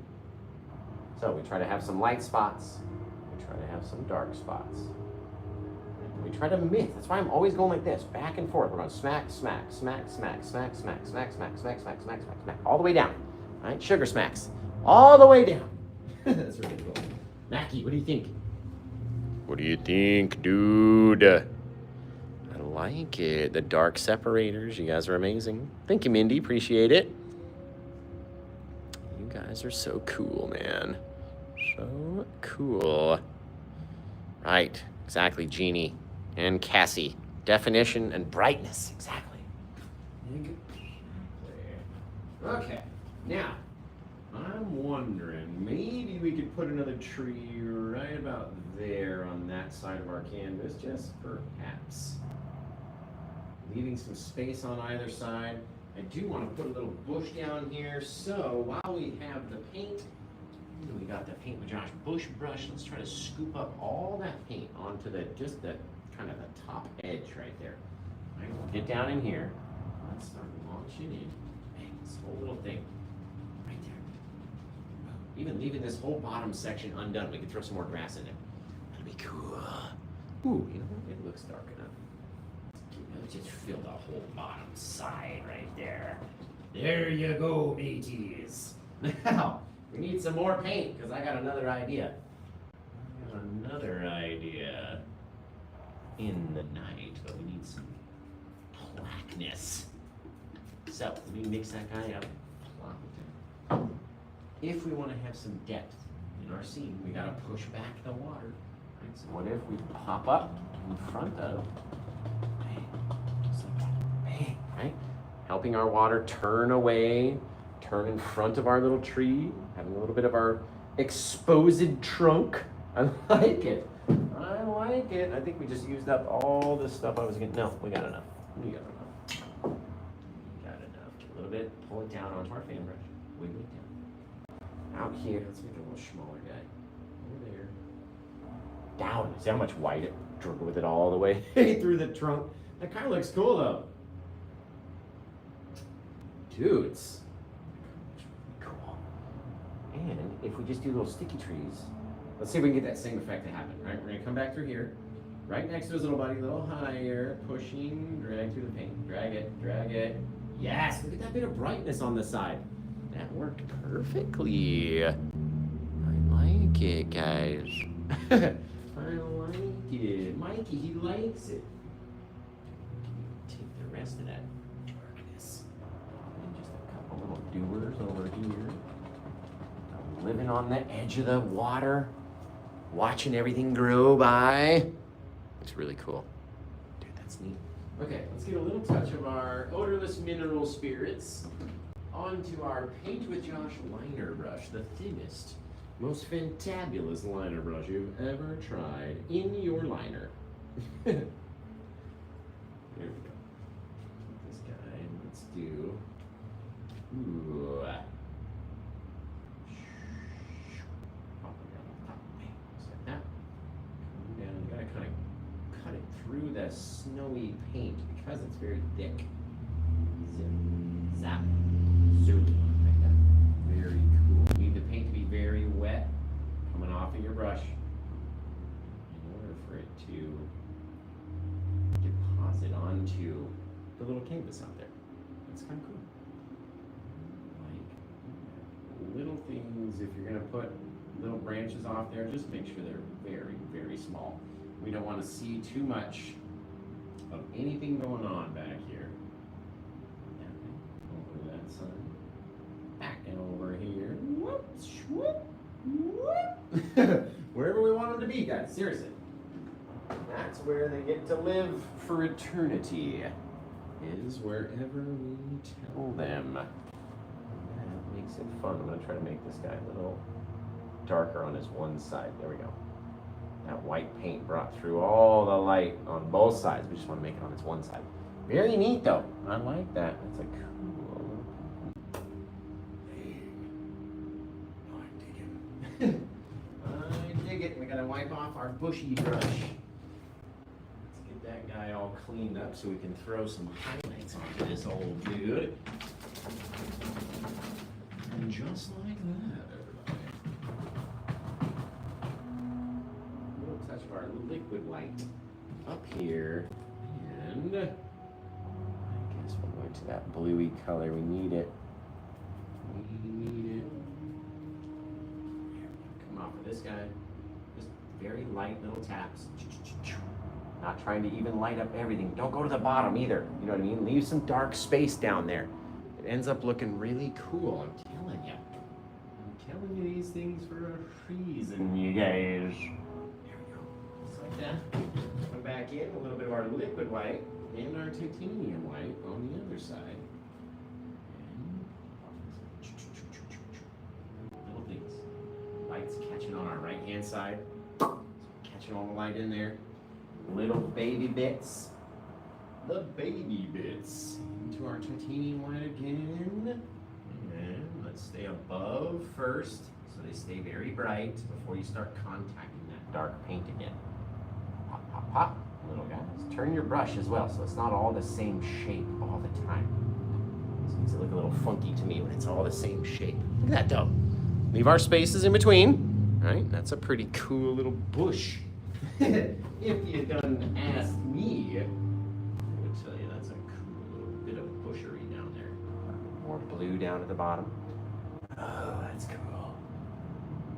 So we try to have some light spots. We try to have some dark spots. We try to mix. That's why I'm always going like this, back and forth. We're going smack, smack, smack, smack, smack, smack, smack, smack, smack, smack, smack, smack, smack, all the way down. All right, sugar smacks, all the way down. That's really cool. Mackie, what do you think? What do you think, dude? I like it. The dark separators. You guys are amazing. Thank you, Mindy. Appreciate it. You guys are so cool, man. So cool. Right. Exactly, Jeannie and Cassie. Definition and brightness. Exactly. Okay. Now, I'm wondering, maybe we could put another tree right about there on that side of our canvas, just perhaps. Leaving some space on either side. I do want to put a little bush down here, so while we have the paint, we got the Paint with Josh bush brush. Let's try to scoop up all that paint onto just the kind of the top edge right there. All right, we'll get down in here. Let's start launching in. Bang, this whole little thing right there. Even leaving this whole bottom section undone, we can throw some more grass in there. That'll be cool. Ooh, you know what? It looks dark enough. Let's just fill the whole bottom side right there. There you go, mateys. Now, we need some more paint, because I got another idea. In the night, but we need some blackness. So, let me mix that guy up. If we want to have some depth in our scene, we got to push back the water. Right? So what if we pop up in front of, bang, just like that, bang, right? Helping our water turn away, turn in front of our little tree, having a little bit of our exposed trunk. I like it. I like it. I think we just used up all this stuff I was getting. No, we got enough. We got enough. We got enough. Get a little bit, pull it down onto our fan brush. Wiggle it down. Out here, let's make it a little smaller guy. Over there. Down. See how much white it drew with it all the way through the trunk? That kind of looks cool though. Dudes. Cool. And if we just do little sticky trees, let's see if we can get that same effect to happen, right? We're gonna come back through here, right next to his little buddy, a little higher, pushing, drag through the paint, drag it, drag it. Yes, look at that bit of brightness on the side. That worked perfectly. I like it, guys. I like it. Mikey, he likes it. Take the rest of that darkness. And just a couple little doers over here. I'm living on the edge of the water, watching everything grow by. It's really cool. Dude, that's neat. Okay, let's get a little touch of our odorless mineral spirits onto our Paint with Josh liner brush, the thinnest, most fantabulous liner brush you've ever tried in your liner. There we go. This guy, let's do. Ooh. Just like that. Come down. You gotta kind of cut it through the snowy paint because it's very thick. Zip, zap, zoom, like that. Very cool. You need the paint to be very wet, coming off of your brush, in order for it to deposit onto the little canvas out there. That's kind of cool. Like little things, if you're gonna put little branches off there, just make sure they're very, very small. We don't want to see too much of anything going on back here. Over that side. Back and over here. Whoop, whoop, whoop. Wherever we want them to be, guys. Seriously. That's where they get to live for eternity. Is wherever we tell them. That makes it fun. I'm going to try to make this guy a little darker on his one side. There we go. That white paint brought through all the light on both sides. We just want to make it on its one side. Very neat though. I like that. That's a cool. Oh, I dig it. I dig it. We gotta wipe off our bushy brush. Let's get that guy all cleaned up so we can throw some highlights onto this old dude. And just like that, everybody. Touch of our liquid light up here, and I guess we're going to that bluey color. We need it. We need it. Come off of this guy. Just very light little taps. Not trying to even light up everything. Don't go to the bottom either. You know what I mean? Leave some dark space down there. It ends up looking really cool, I'm telling you. I'm telling you these things for a reason, you guys. There we go. Just like that. Come back in, a little bit of our liquid white and our titanium white on the other side. And little things. Light's catching on our right-hand side. Catching all the light in there. Little baby bits. The baby bits. Into our titanium white again. And let's stay above first so they stay very bright before you start contacting that dark paint again. Pop, pop, pop. Little guys. Turn your brush as well so it's not all the same shape all the time. This makes it look a little funky to me when it's all the same shape. Look at that though. Leave our spaces in between. All right, that's a pretty cool little bush. If you done asked me, I would tell you that's a cool little bit of bushery down there. More blue down at the bottom. Oh, that's cool.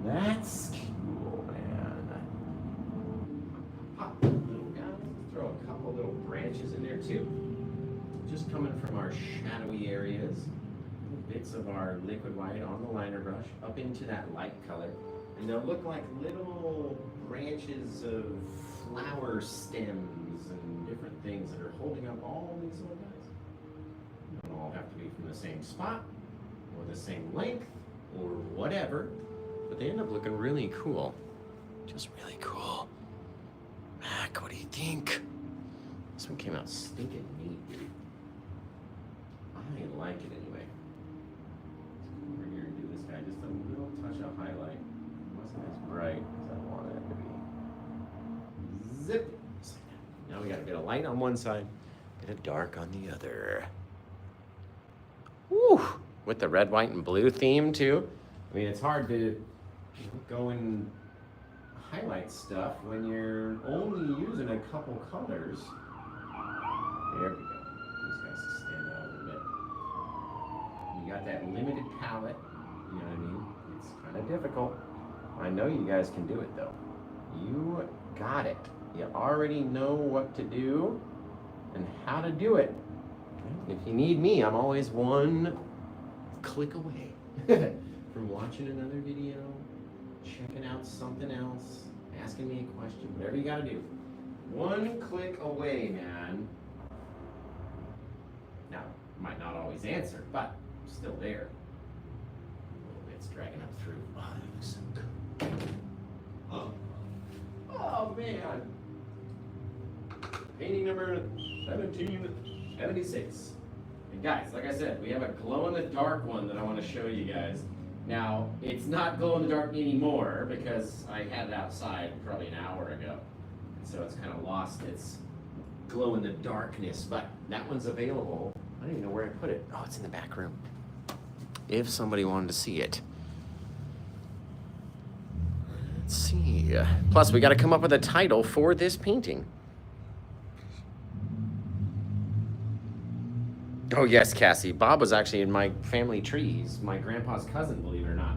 That's cool, man. Pop, little guys. Throw a couple little branches in there too. Just coming from our shadowy areas. Bits of our liquid white on the liner brush up into that light color. And they'll look like little branches of flower stems and different things that are holding up all these little guys. They don't all have to be from the same spot or the same length or whatever, but they end up looking really cool. Just really cool. Mac, what do you think? This one came out stinking neat, dude. I like it anyway. Let's come over here and do this guy just a little touch of highlight. As bright as I want it to be. Zip. Now we got a bit of light on one side, a bit of dark on the other. Woo! With the red, white, and blue theme too. I mean, it's hard to go and highlight stuff when you're only using a couple colors. There we go. These guys will stand out a little bit. You got that limited palette. You know what I mean? It's kind of difficult. I know you guys can do it though. You got it. You already know what to do and how to do it. If you need me, I'm always one click away from watching another video, checking out something else, asking me a question, whatever you gotta do. One click away, man. Now, might not always answer, but I'm still there. A little bit's dragging up through. Oh, that looks so good. Oh man! Painting number 1776. And guys, like I said, we have a glow-in-the-dark one that I want to show you guys. Now, it's not glow-in-the-dark anymore because I had it outside probably an hour ago. And so it's kind of lost its glow-in-the-darkness, but that one's available. I don't even know where I put it. Oh, it's in the back room. If somebody wanted to see it. Let's see. Plus, we got to come up with a title for this painting. Oh, yes, Cassie. Bob was actually in my family tree. He's my grandpa's cousin, believe it or not.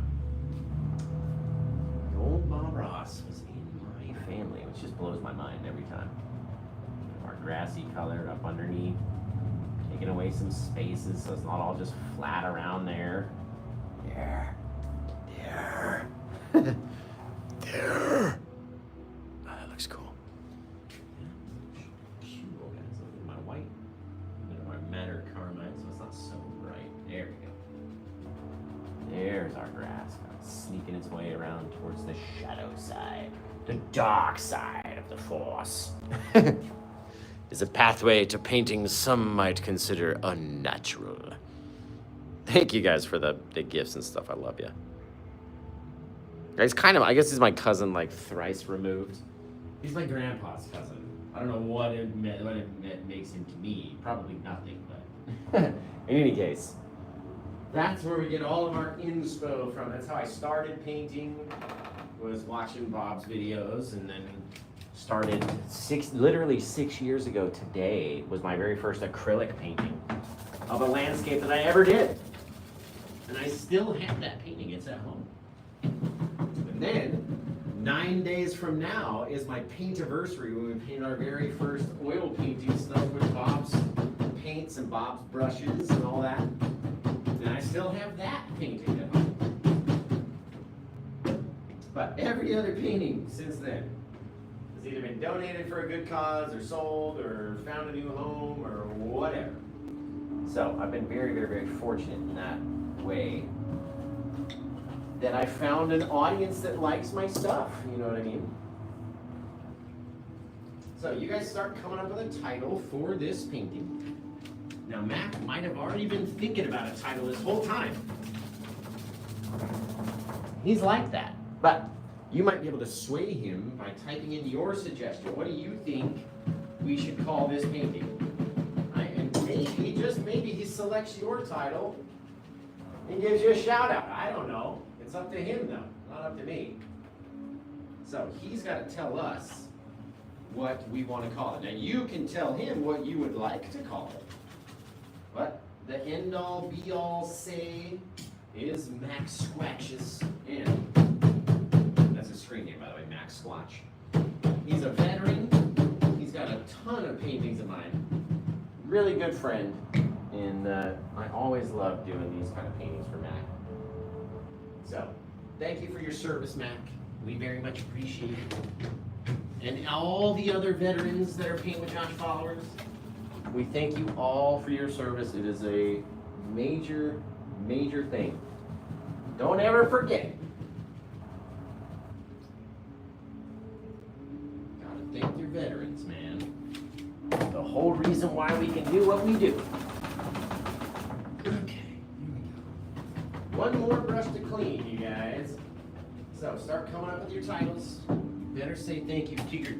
Old Bob Ross was in my family, which just blows my mind every time. Our grassy color up underneath, taking away some spaces so it's not all just flat around there. There. There. There. Oh, that looks cool. Cool, guys. Look at my white. My matter carmine, so it's not so bright. There we go. There's our grass. Sneaking its way around towards the shadow side. The dark side of the force. Is a pathway to painting some might consider unnatural. Thank you guys for the gifts and stuff. I love you. He's kind of, I guess he's my cousin, like thrice removed. He's my grandpa's cousin. I don't know what it makes him to me. Probably nothing, but in any case, that's where we get all of our inspo from. That's how I started painting, was watching Bob's videos, and then started literally 6 years ago today was my very first acrylic painting of a landscape that I ever did. And I still have that painting. It's at home. And then, 9 9 days from now is my paintiversary when we paint our very first oil painting stuff with Bob's paints and Bob's brushes and all that. And I still have that painting at home. But every other painting since then has either been donated for a good cause or sold or found a new home or whatever. So I've been very, very, very fortunate in that way that I found an audience that likes my stuff, you know what I mean? So you guys start coming up with a title for this painting. Now Mac might have already been thinking about a title this whole time. He's like that. But you might be able to sway him by typing in your suggestion. What do you think we should call this painting? Right? And maybe, just maybe, he selects your title and gives you a shout out. I don't know. It's up to him though, not up to me. So he's got to tell us what we want to call it. Now you can tell him what you would like to call it. But the end all be all say is Max Squatches. And that's his screen name, by the way, Max Squatch. He's a veteran. He's got a ton of paintings of mine. Really good friend. And I always love doing these kind of paintings for Mac. So, thank you for your service, Mac. We very much appreciate it. And all the other veterans that are Paint with Josh followers, we thank you all for your service. It is a major, major thing. Don't ever forget it. Gotta thank your veterans, man. The whole reason why we can do what we do. Okay, here we go. One more brush to clean, you guys. So start coming up with your titles. You better say thank you to your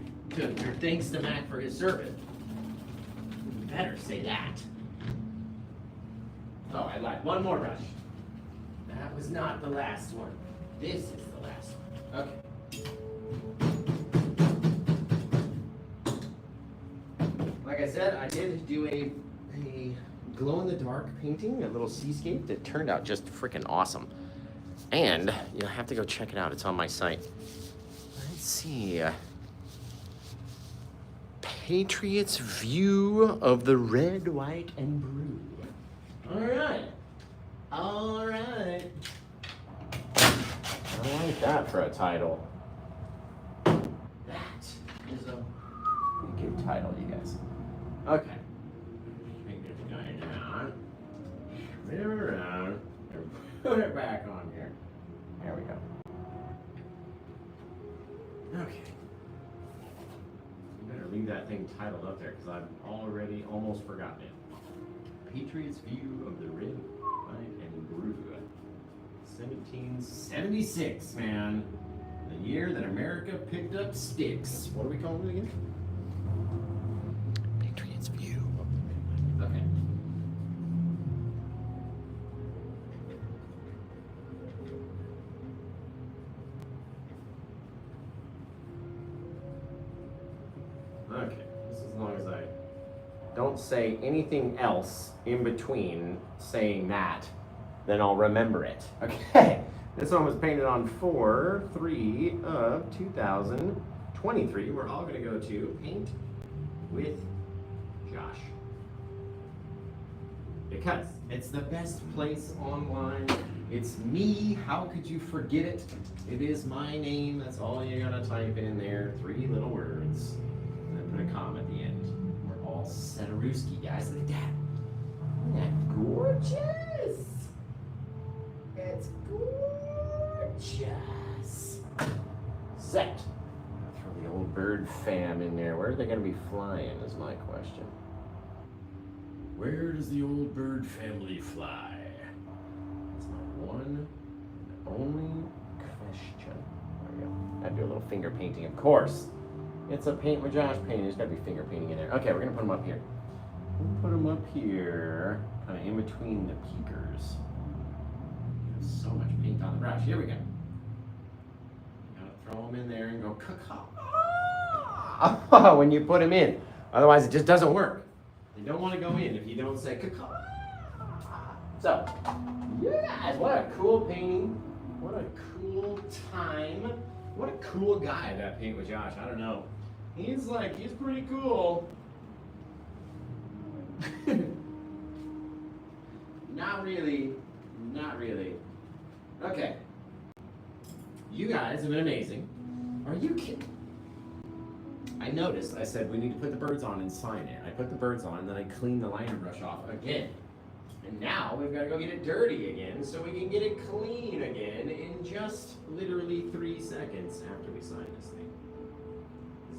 thanks to Mac for his service. You better say that. Oh, I lied. One more brush. That was not the last one. This is the last one. Okay. Like I said, I did do a glow-in-the-dark painting, a little seascape that turned out just freaking awesome. And you'll have to go check it out. It's on my site. Let's see. Patriot's View of the Red, White, and Blue. All right. All right. I like that for a title. That is a good title, you guys. Okay. Take this guy down. Spin him around. And put it back on here. There we go. Okay. You better leave that thing titled up there because I've already almost forgotten it. Patriot's View of the Red, White, and Blue. 1776, man. The year that America picked up sticks. What are we calling it again? Patriot's View. Okay. Okay, just as long as I don't say anything else in between saying that, then I'll remember it. Okay, this one was painted on 4/3 of 2023. We're all gonna go to Paint with Josh. Because it's the best place online. It's me, how could you forget it? It is my name, that's all you gotta type in there, 3 little words. And then put a comma at the end. We're all Setarooski, guys, look at that. Isn't that gorgeous? It's gorgeous. Set. Throw the old bird fam in there. Where are they going to be flying is my question. Where does the old bird family fly? That's my one and only question. There we go. Gotta do a little finger painting, of course. It's a Paint with Josh painting. There's gotta be finger painting in there. Okay, we're gonna put them up here. We'll put them up here, kind of in between the peakers. So much paint on the brush. Here we go. Gotta throw them in there and go caca when you put them in. Otherwise, it just doesn't work. They don't want to go in if you don't say caca. So, you guys, what a cool painting. What a cool time What a cool guy that paint with Josh. I don't know. He's pretty cool. Not really. Not really. Okay. You guys have been amazing. Are you kidding? I noticed, I said we need to put the birds on and sign it. I put the birds on, and then I cleaned the liner brush off again. And now we've got to go get it dirty again so we can get it clean again in just literally 3 seconds after we sign this thing.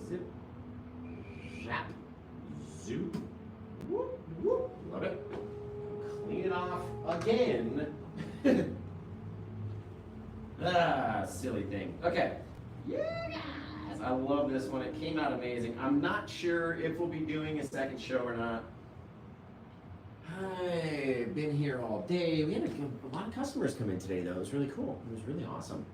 Zip. Zap. Zoop. Whoop, whoop. Love it. Clean it off again. Silly thing. Okay. Yeah, guys. I love this one. It came out amazing. I'm not sure if we'll be doing a second show or not. I've been here all day. We had a lot of customers come in today, though. It was really cool. It was really awesome.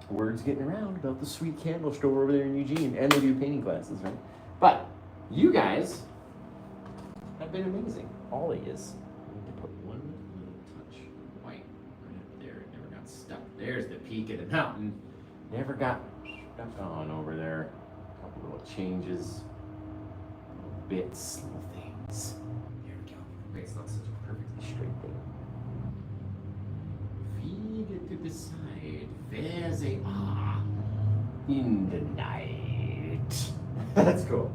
Word's getting around about the sweet candle store over there in Eugene, and they do painting classes, right? But you guys have been amazing. All of yous. I need to put one little touch of white right up there. It never got stuck. There's the peak of the mountain. Never got stuck on over there. A couple little changes, little bits, little things. There we go. Wait, it's not such a perfectly straight thing. Feed to the side. There they are in the night. That's cool.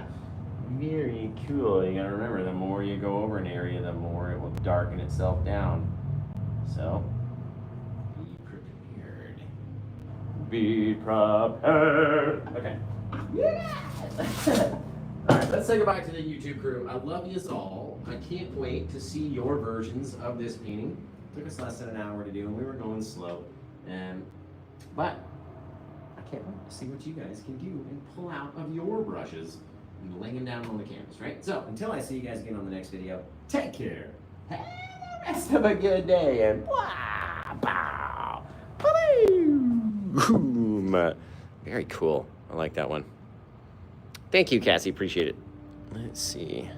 Very cool. You gotta remember, the more you go over an area, the more it will darken itself down. So, be prepared. Be prepared. Okay. Yeah. Alright, let's say goodbye to the YouTube crew. I love yous all. I can't wait to see your versions of this painting. It took us less than an hour to do, and we were going slow. But I can't wait to see what you guys can do and pull out of your brushes and laying them down on the canvas, right? So, until I see you guys again on the next video, take care. Have the rest of a good day, and blah, bow, boom. Very cool. I like that one. Thank you, Cassie. Appreciate it. Let's see.